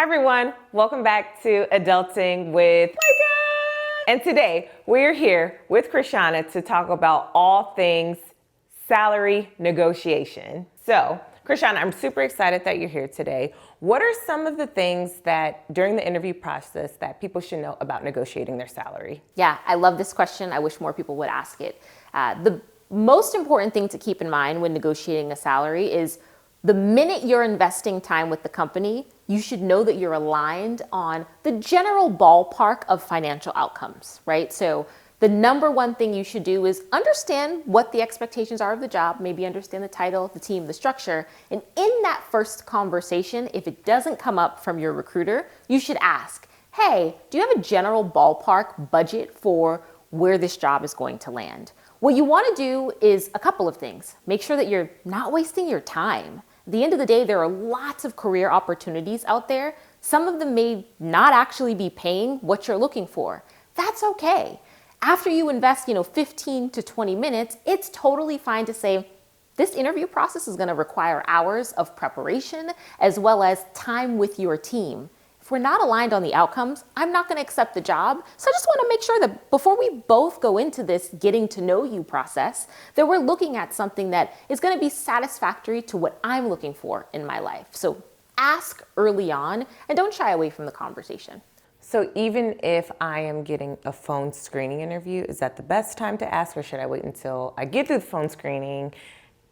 everyone, welcome back to Adulting with Micah. And today we're here with Krishana to talk about all things salary negotiation. So, Krishana, I'm super excited that you're here today. What are some of the things that during the interview process that people should know about negotiating their salary? Yeah, I love this question. I wish more people would ask it. The most important thing to keep in mind when negotiating a salary is the minute you're investing time with the company, you should know that you're aligned on the general ballpark of financial outcomes, right? So the number one thing you should do is understand what the expectations are of the job, maybe understand the title, the team, the structure. And in that first conversation, if it doesn't come up from your recruiter, you should ask, hey, do you have a general ballpark budget for where this job is going to land? What you want to do is a couple of things. Make sure that you're not wasting your time. At the end of the day, there are lots of career opportunities out there. Some of them may not actually be paying what you're looking for. That's okay. After you invest, 15 to 20 minutes, it's totally fine to say, this interview process is going to require hours of preparation as well as time with your team. If we're not aligned on the outcomes, I'm not going to accept the job. So I just want to make sure that before we both go into this getting to know you process, that we're looking at something that is going to be satisfactory to what I'm looking for in my life. So ask early on and don't shy away from the conversation. So even if I am getting a phone screening interview, is that the best time to ask, or should I wait until I get through the phone screening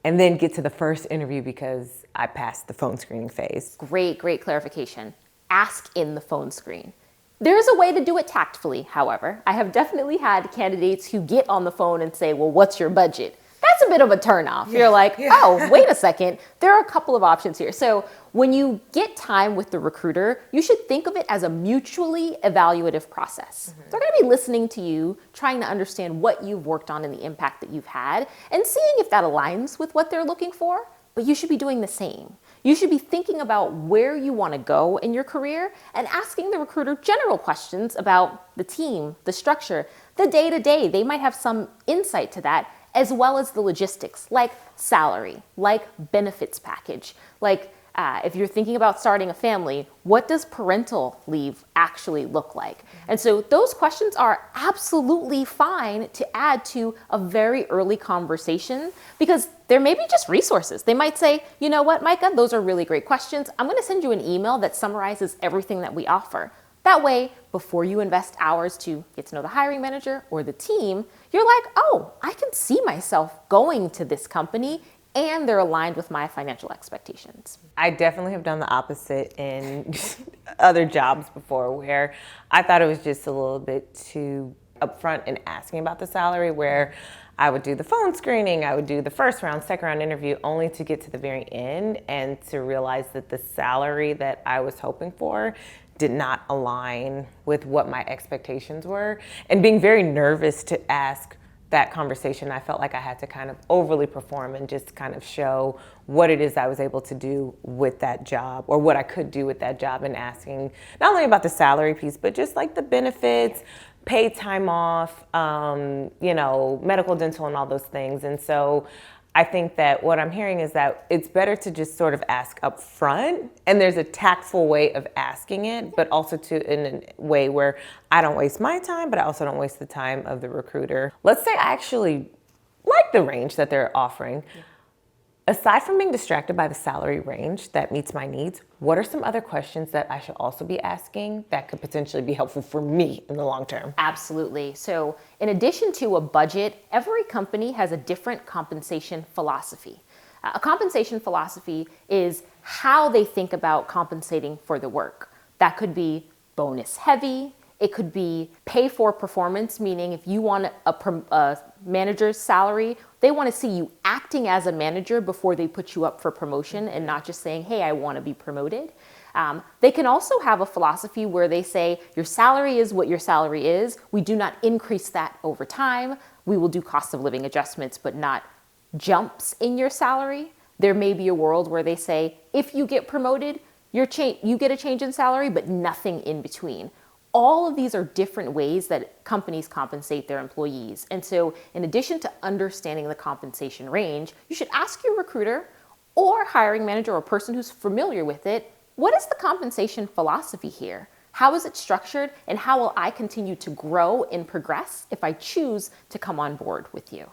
and then get to the first interview because I passed the phone screening phase? Great clarification. Ask in the phone screen. There's a way to do it tactfully, however. I have definitely had candidates who get on the phone and say, well, what's your budget? That's a bit of a turnoff. You're like, oh, wait a second. There are a couple of options here. So when you get time with the recruiter, you should think of it as a mutually evaluative process. They're going to be listening to you, trying to understand what you've worked on and the impact that you've had, and seeing if that aligns with what they're looking for. But you should be doing the same. You should be thinking about where you want to go in your career and asking the recruiter general questions about the team, the structure, the day-to-day. They might have some insight to that, as well as the logistics, like salary, like benefits package, like if you're thinking about starting a family, what does parental leave actually look like? And so those questions are absolutely fine to add to a very early conversation because there may be just resources. They might say, you know what, Micah, those are really great questions. I'm going to send you an email that summarizes everything that we offer. That way, before you invest hours to get to know the hiring manager or the team, you're like, oh, I can see myself going to this company and they're aligned with my financial expectations. I definitely have done the opposite in other jobs before where I thought it was just a little bit too upfront in asking about the salary, where I would do the phone screening, I would do the first round, second round interview, only to get to the very end and to realize that the salary that I was hoping for did not align with what my expectations were. And being very nervous to ask that conversation, I felt like I had to kind of overly perform and just kind of show what it is I was able to do with that job or what I could do with that job, and asking not only about the salary piece, but just like the benefits, paid time off, medical, dental, and all those things. And so I think that what I'm hearing is that it's better to just sort of ask up front, and there's a tactful way of asking it, but also in a way where I don't waste my time, but I also don't waste the time of the recruiter. Let's say I actually like the range that they're offering. Aside from being distracted by the salary range that meets my needs, what are some other questions that I should also be asking that could potentially be helpful for me in the long term? Absolutely. So in addition to a budget, every company has a different compensation philosophy. A compensation philosophy is how they think about compensating for the work. That could be bonus heavy. It could be pay for performance, meaning if you want a manager's salary, they want to see you acting as a manager before they put you up for promotion and not just saying, hey, I want to be promoted. They can also have a philosophy where they say your salary is what your salary is. We do not increase that over time. We will do cost of living adjustments, but not jumps in your salary. There may be a world where they say, if you get promoted, you get a change in salary, but nothing in between. All of these are different ways that companies compensate their employees. And so in addition to understanding the compensation range, you should ask your recruiter or hiring manager or person who's familiar with it, what is the compensation philosophy here? How is it structured, and how will I continue to grow and progress if I choose to come on board with you?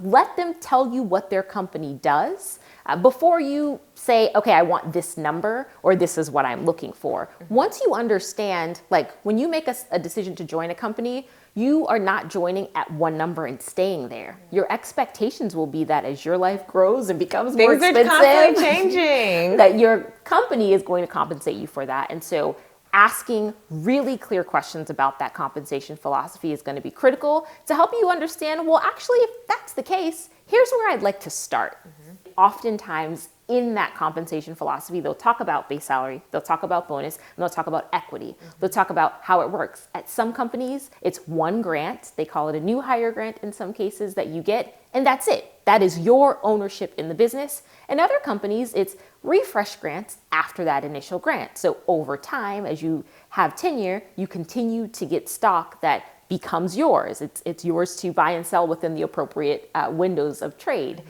Let them tell you what their company does before you say, okay, I want this number, or this is what I'm looking for. Once you understand, like when you make a decision to join a company, you are not joining at one number and staying there. Your expectations will be that as your life grows and becomes more expensive, things are constantly changing, that your company is going to compensate you for that. And so asking really clear questions about that compensation philosophy is going to be critical to help you understand, well, actually, if that's the case, here's where I'd like to start. Oftentimes in that compensation philosophy, they'll talk about base salary, they'll talk about bonus, and they'll talk about equity. They'll talk about how it works. At some companies, it's one grant. They call it a new hire grant in some cases that you get, and that's it. That is your ownership in the business. In other companies, it's refresh grants after that initial grant. So over time, as you have tenure, you continue to get stock that becomes yours. It's yours to buy and sell within the appropriate windows of trade.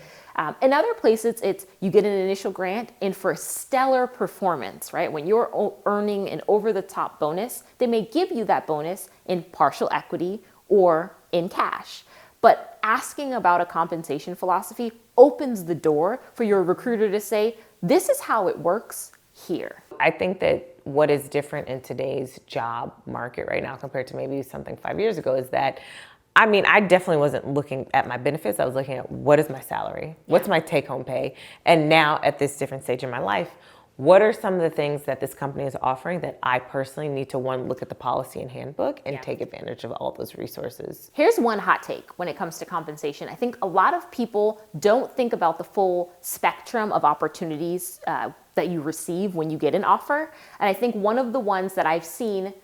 In other places, it's you get an initial grant, and for stellar performance, right? When you're earning an over-the-top bonus, they may give you that bonus in partial equity or in cash. But asking about a compensation philosophy opens the door for your recruiter to say, this is how it works here. I think that what is different in today's job market right now compared to maybe something 5 years ago is that, I mean, I definitely wasn't looking at my benefits. I was looking at what is my salary? What's my take-home pay? And now at this different stage in my life, what are some of the things that this company is offering that I personally need to, one, look at the policy and handbook and take advantage of all those resources? Here's one hot take when it comes to compensation. I think a lot of people don't think about the full spectrum of opportunities that you receive when you get an offer. And I think one of the ones that I've seen,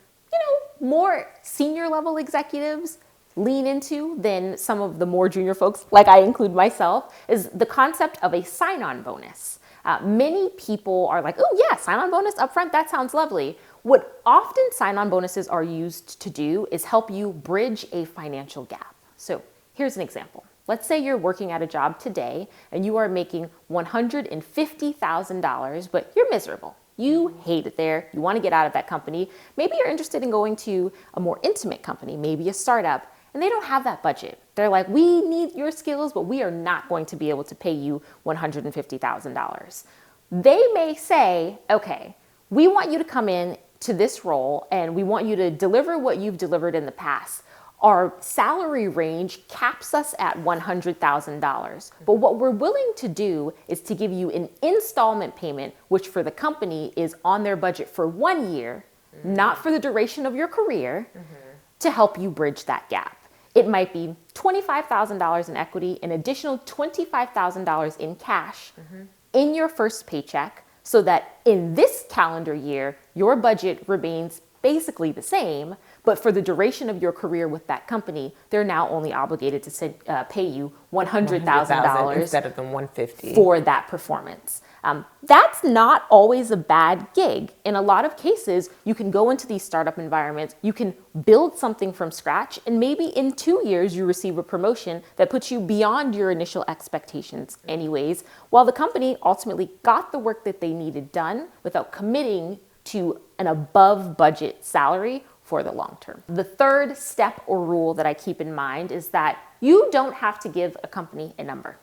more senior level executives lean into than some of the more junior folks, like I include myself, is the concept of a sign-on bonus. Many people are like, oh yeah, sign-on bonus upfront, that sounds lovely. What often sign-on bonuses are used to do is help you bridge a financial gap. So here's an example. Let's say you're working at a job today and you are making $150,000, but you're miserable. You hate it there. You want to get out of that company. Maybe you're interested in going to a more intimate company, maybe a startup, and they don't have that budget. They're like, we need your skills, but we are not going to be able to pay you $150,000. They may say, okay, we want you to come in to this role and we want you to deliver what you've delivered in the past. Our salary range caps us at $100,000. But what we're willing to do is to give you an installment payment, which for the company is on their budget for 1 year, not for the duration of your career, to help you bridge that gap. It might be $25,000 in equity, an additional $25,000 in cash in your first paycheck, so that in this calendar year, your budget remains basically the same, but for the duration of your career with that company, they're now only obligated to pay you $100,000 instead of the $150,000 for that performance. That's not always a bad gig. In a lot of cases, you can go into these startup environments, you can build something from scratch, and maybe in 2 years you receive a promotion that puts you beyond your initial expectations anyways, while the company ultimately got the work that they needed done without committing to an above budget salary for the long term. The third step or rule that I keep in mind is that you don't have to give a company a number.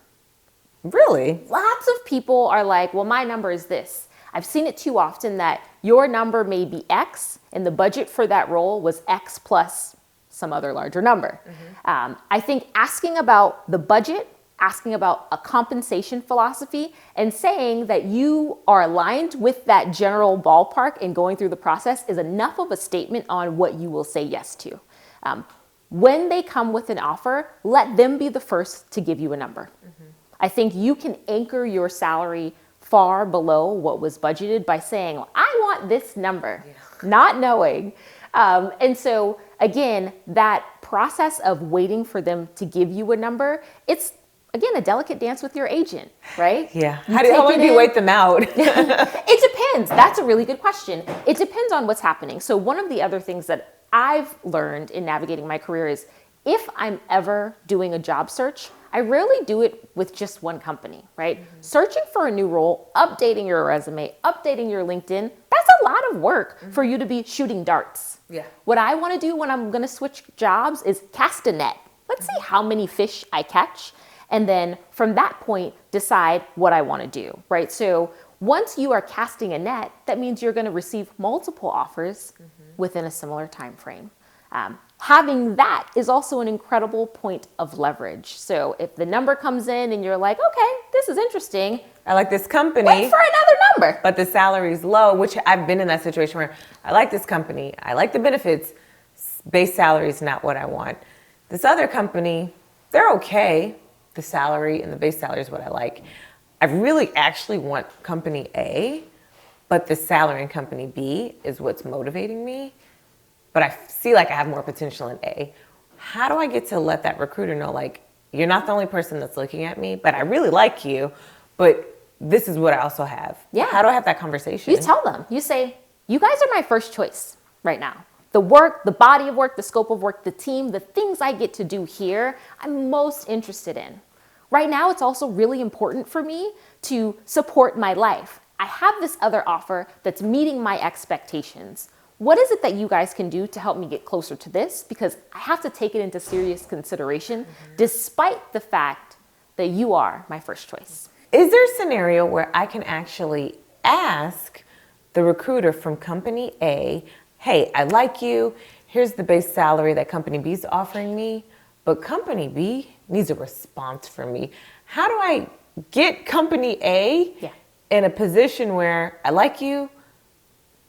Really? Lots of people are like, well, my number is this. I've seen it too often that your number may be X and the budget for that role was X plus some other larger number. I think asking about the budget, asking about a compensation philosophy, and saying that you are aligned with that general ballpark and going through the process is enough of a statement on what you will say yes to. When they come with an offer, let them be the first to give you a number. I think you can anchor your salary far below what was budgeted by saying, well, I want this number, not knowing. And so again, that process of waiting for them to give you a number, it's again, a delicate dance with your agent, right? Yeah. How long do you wait them out? It depends. That's a really good question. It depends on what's happening. So one of the other things that I've learned in navigating my career is if I'm ever doing a job search, I rarely do it with just one company, right? Searching for a new role, updating your resume, updating your LinkedIn, that's a lot of work for you to be shooting darts. Yeah. What I want to do when I'm going to switch jobs is cast a net. Let's see how many fish I catch. And then from that point, decide what I want to do, right? So once you are casting a net, that means you're going to receive multiple offers within a similar time frame. Having that is also an incredible point of leverage. So if the number comes in and you're like, okay, this is interesting. I like this company. Wait for another number. But the salary's low, which I've been in that situation where I like this company, I like the benefits, base salary is not what I want. This other company, they're okay. The salary and the base salary is what I like. I really actually want company A, but the salary in company B is what's motivating me. But I see like I have more potential in A. How do I get to let that recruiter know, like, you're not the only person that's looking at me, but I really like you, but this is what I also have. Yeah. How do I have that conversation? You tell them. You say, you guys are my first choice right now. The work, the body of work, the scope of work, the team, the things I get to do here, I'm most interested in. Right now, it's also really important for me to support my life. I have this other offer that's meeting my expectations. What is it that you guys can do to help me get closer to this? Because I have to take it into serious consideration, despite the fact that you are my first choice. Is there a scenario where I can actually ask the recruiter from company A, hey, I like you, here's the base salary that company B is offering me, but company B needs a response from me. How do I get company A in a position where I like you,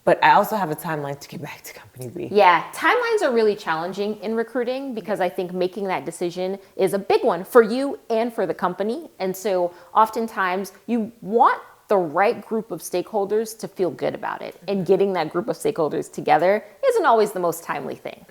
but I also have a timeline to get back to company B? Yeah, timelines are really challenging in recruiting because I think making that decision is a big one for you and for the company. And so oftentimes you want the right group of stakeholders to feel good about it. And getting that group of stakeholders together isn't always the most timely thing.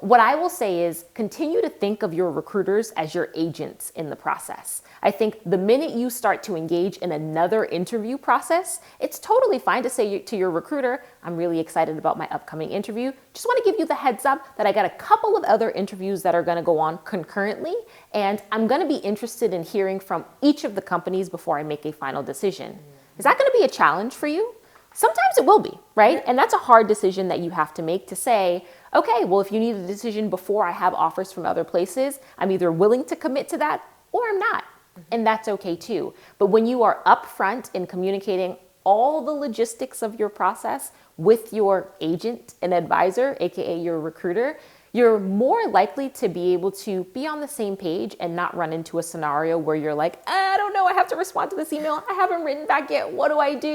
What I will say is continue to think of your recruiters as your agents in the process. I think the minute you start to engage in another interview process, it's totally fine to say to your recruiter, I'm really excited about my upcoming interview. Just want to give you the heads up that I got a couple of other interviews that are going to go on concurrently, and I'm going to be interested in hearing from each of the companies before I make a final decision. Is that going to be a challenge for you? Sometimes it will be, right? And that's a hard decision that you have to make to say, okay, well, if you need a decision before I have offers from other places, I'm either willing to commit to that or I'm not. And that's okay too. But when you are upfront in communicating all the logistics of your process with your agent and advisor, AKA your recruiter, you're more likely to be able to be on the same page and not run into a scenario where you're like, I don't know, I have to respond to this email. I haven't written back yet. What do I do?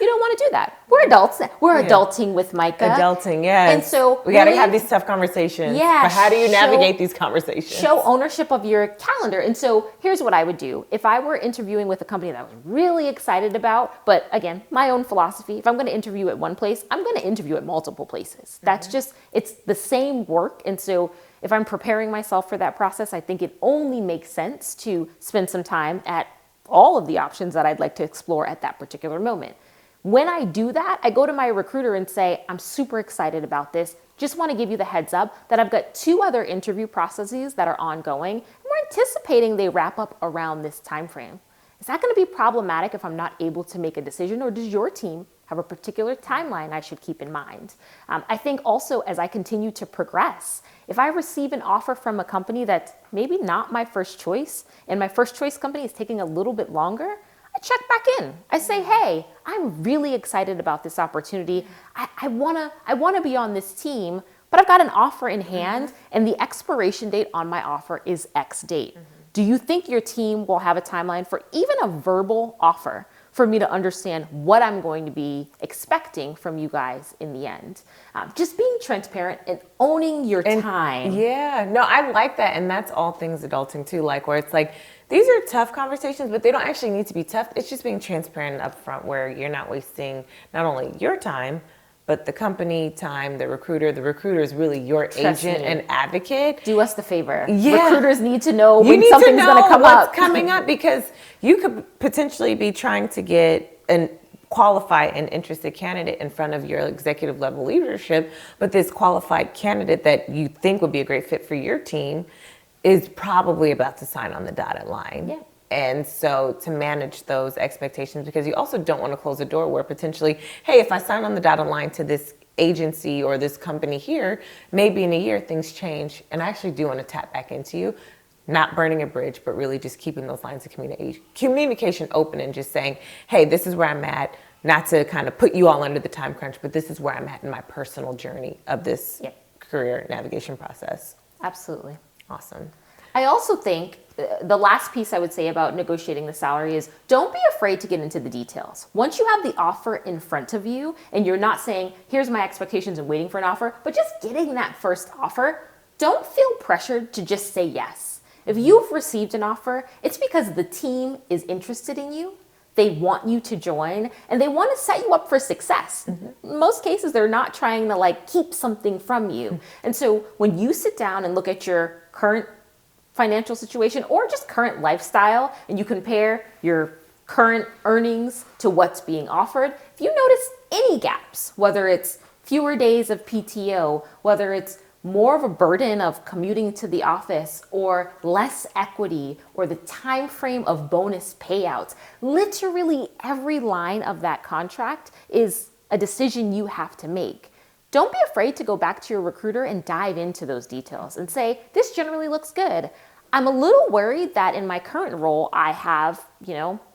You don't want to do that. We're adults. We're adulting with Micah. Adulting, yes. And so we got to have these tough conversations. Yeah. But how do you navigate these conversations? Show ownership of your calendar. And so here's what I would do. If I were interviewing with a company that I was really excited about, but again, my own philosophy, if I'm going to interview at one place, I'm going to interview at multiple places. That's just, it's the same work. And so if I'm preparing myself for that process, I think it only makes sense to spend some time at all of the options that I'd like to explore at that particular moment. When I do that, I go to my recruiter and say, I'm super excited about this. Just want to give you the heads up that I've got 2 other interview processes that are ongoing, and we're anticipating they wrap up around this time frame. Is that going to be problematic if I'm not able to make a decision, or does your team have a particular timeline I should keep in mind? I think also as I continue to progress, if I receive an offer from a company that's maybe not my first choice, and my first choice company is taking a little bit longer, I check back in. I say, hey, I'm really excited about this opportunity. I wanna be on this team, but I've got an offer in hand, and the expiration date on my offer is X date. Do you think your team will have a timeline for even a verbal offer for me to understand what I'm going to be expecting from you guys in the end? Just being transparent and owning your time. Yeah, no, I like that. And that's all things adulting too, like where it's like, these are tough conversations, but they don't actually need to be tough. It's just being transparent up front where you're not wasting not only your time, but the company time, the recruiter. The recruiter is really your agent and advocate. Do us the favor. Yeah. Recruiters need to know when something's going to come up. What's coming up, because you could potentially be trying to get and qualify an interested candidate in front of your executive level leadership, but this qualified candidate that you think would be a great fit for your team is probably about to sign on the dotted line. Yeah. And so to manage those expectations, because you also don't want to close a door where potentially, hey, if I sign on the dotted line to this agency or this company here, maybe in a year things change. And I actually do want to tap back into you, not burning a bridge, but really just keeping those lines of communication open and just saying, hey, this is where I'm at. Not to kind of put you all under the time crunch, but this is where I'm at in my personal journey of this career navigation process. Absolutely. Awesome. I also think the last piece I would say about negotiating the salary is don't be afraid to get into the details. Once you have the offer in front of you and you're not saying, here's my expectations and waiting for an offer, but just getting that first offer, don't feel pressured to just say yes. If you've received an offer, it's because the team is interested in you. They want you to join and they want to set you up for success. In most cases, they're not trying to keep something from you. And so when you sit down and look at your current financial situation or just current lifestyle and you compare your current earnings to what's being offered, if you notice any gaps, whether it's fewer days of PTO, whether it's more of a burden of commuting to the office or less equity or the time frame of bonus payouts, literally every line of that contract is a decision you have to make. Don't be afraid to go back to your recruiter and dive into those details and say, this generally looks good. I'm a little worried that in my current role, I have,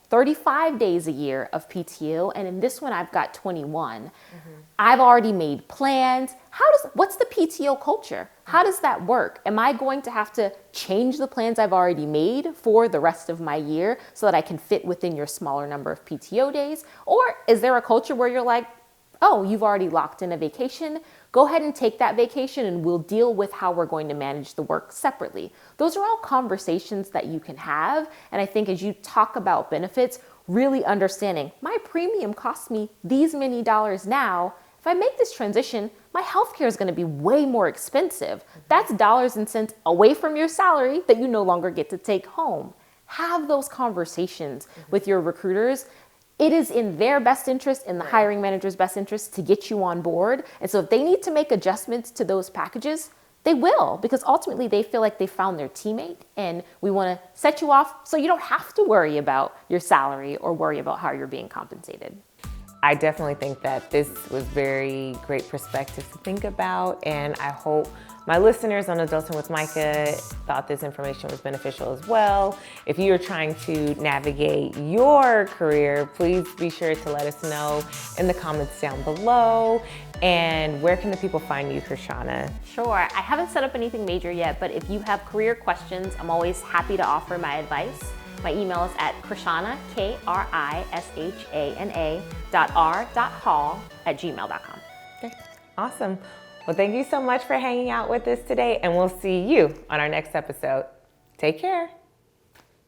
35 days a year of PTO, and in this one, I've got 21. I've already made plans. What's the PTO culture? How does that work? Am I going to have to change the plans I've already made for the rest of my year so that I can fit within your smaller number of PTO days? Or is there a culture where you're like, oh, you've already locked in a vacation? Go ahead and take that vacation and we'll deal with how we're going to manage the work separately. Those are all conversations that you can have. And I think as you talk about benefits, really understanding my premium costs me these many dollars now. If I make this transition, my healthcare is going to be way more expensive. That's dollars and cents away from your salary that you no longer get to take home. Have those conversations with your recruiters. It is in their best interest, in the hiring manager's best interest to get you on board. And so if they need to make adjustments to those packages, they will, because ultimately they feel like they found their teammate and we want to set you off so you don't have to worry about your salary or worry about how you're being compensated. I definitely think that this was very great perspective to think about, and I hope my listeners on Adulting with Micah thought this information was beneficial as well. If you are trying to navigate your career, please be sure to let us know in the comments down below. And where can the people find you, Krishana? Sure. I haven't set up anything major yet, but if you have career questions, I'm always happy to offer my advice. My email is at Krishana, Krishana.R.Hall @gmail.com. Okay, awesome. Well, thank you so much for hanging out with us today, and we'll see you on our next episode. Take care.